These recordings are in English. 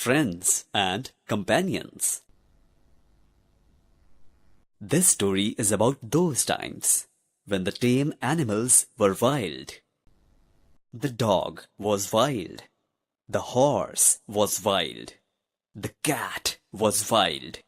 friends and companions. This story is about those times when the tame animals were wild. The dog was wild. The horse was wild. The cat was wild.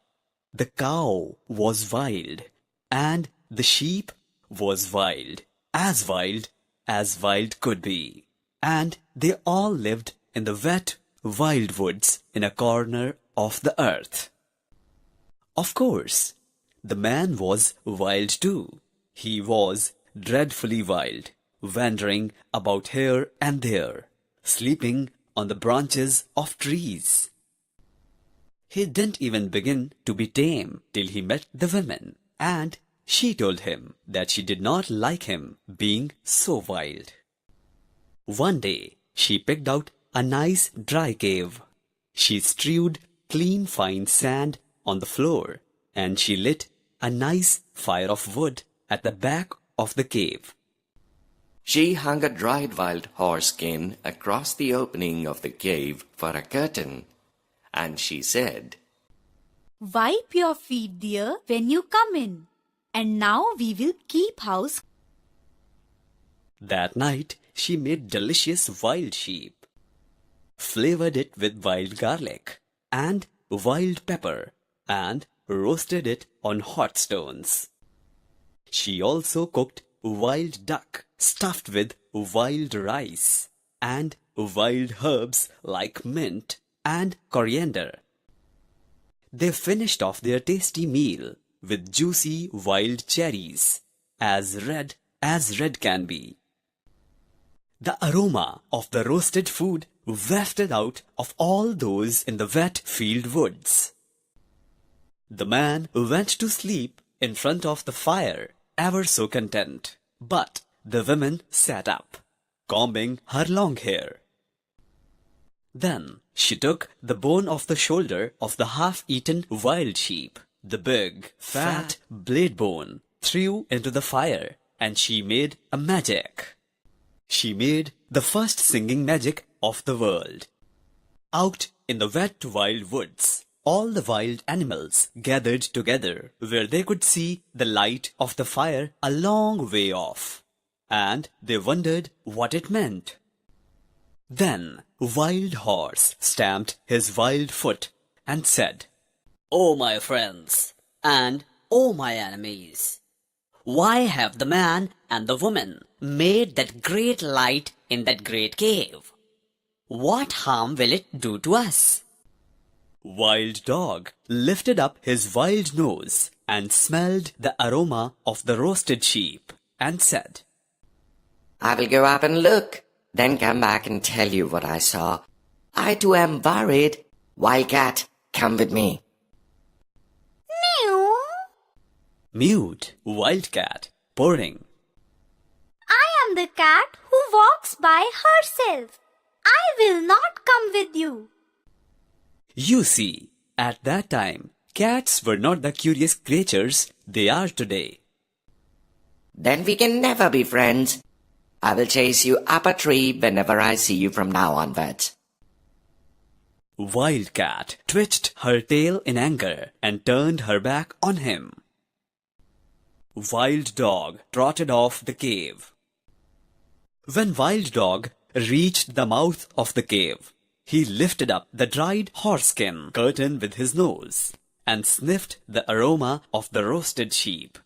The cow was wild. And the sheep was wild as wild could be. And they all lived in the wet, wild woods in a corner of the earth. Of course, the man was wild too. He was dreadfully wild, wandering about here and there, sleeping on the branches of trees. He didn't even begin to be tame till he met the woman, and she told him that she did not like him being so wild. One day, she picked out a nice dry cave. She strewed clean fine sand on the floor, and she lit a nice fire of wood at the back of the cave. She hung a dried wild horse skin across the opening of the cave for a curtain, and she said, "Wipe your feet, dear, when you come in, and now we will keep house." That night, she made delicious wild sheep, flavored it with wild garlic and wild pepper, and roasted it on hot stones. She also cooked wild duck stuffed with wild rice and wild herbs like mint and coriander. They finished off their tasty meal with juicy wild cherries, as red can be. The aroma of the roasted food wafted out of all those in the wet field woods. The man went to sleep in front of the fire, ever so content, but the woman sat up, combing her long hair. Then she took the bone off the shoulder of the half-eaten wild sheep, the big, fat blade bone, threw into the fire, and she made a magic. She made the first singing magic of the world. Out in the wet wild woods, all the wild animals gathered together where they could see the light of the fire a long way off, and they wondered what it meant. Then Wild Horse stamped his wild foot and said, "O my friends, and O my enemies, why have the man and the woman made that great light in that great cave? What harm will it do to us?" Wild Dog lifted up his wild nose and smelled the aroma of the roasted sheep and said, "I will go up and look, then come back and tell you what I saw. I too am worried. Wildcat, come with me." Meow. mewed Wildcat, purring. I am the cat who walks by herself. I will not come with you. You see, at that time, cats were not the curious creatures they are today. Then we can never be friends. I will chase you up a tree whenever I see you from now onwards. Wildcat twitched her tail in anger and turned her back on him. Wild Dog trotted off the cave. When Wild Dog reached the mouth of the cave, he lifted up the dried horse-skin curtain with his nose and sniffed the aroma of the roasted sheep.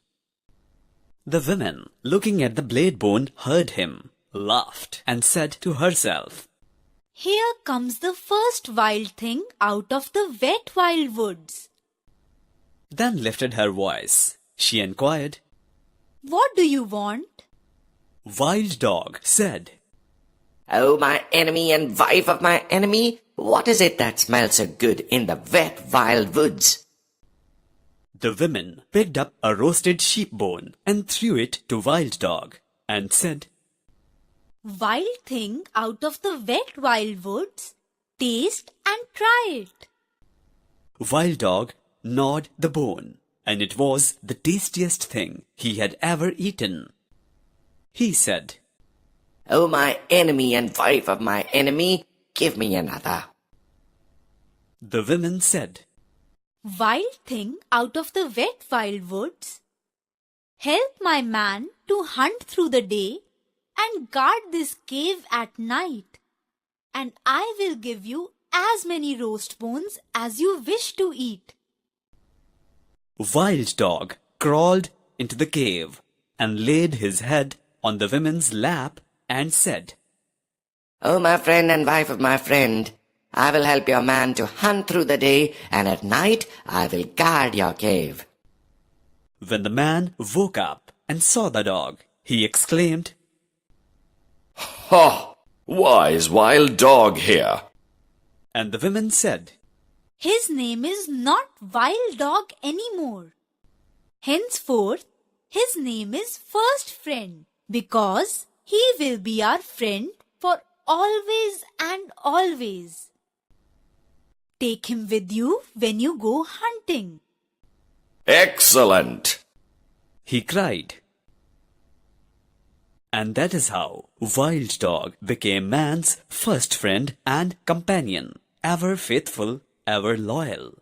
The woman, looking at the blade bone, heard him, laughed, and said to herself, Here comes the first wild thing out of the wet wild woods. Then lifted her voice. She inquired, What do you want? Wild Dog said, Oh, my enemy and wife of my enemy, what is it that smells so good in the wet wild woods? The woman picked up a roasted sheep bone and threw it to Wild Dog and said, Wild thing out of the wet wild woods, taste and try it. Wild Dog gnawed the bone, and it was the tastiest thing he had ever eaten. He said, Oh, my enemy and wife of my enemy, give me another. The women said, Wild thing out of the wet wild woods, help my man to hunt through the day and guard this cave at night, and I will give you as many roast bones as you wish to eat. Wild Dog crawled into the cave and laid his head on the women's lap and said, Oh, my friend and wife of my friend, I will help your man to hunt through the day, and at night I will guard your cave. When the man woke up and saw the dog, he exclaimed, Ha! Why is Wild Dog here? and the women said, His name is not Wild Dog anymore. Henceforth, his name is First Friend, because he will be our friend for always and always. Take him with you when you go hunting. Excellent! he cried. And that is how Wild Dog became man's first friend and companion, ever faithful, ever loyal.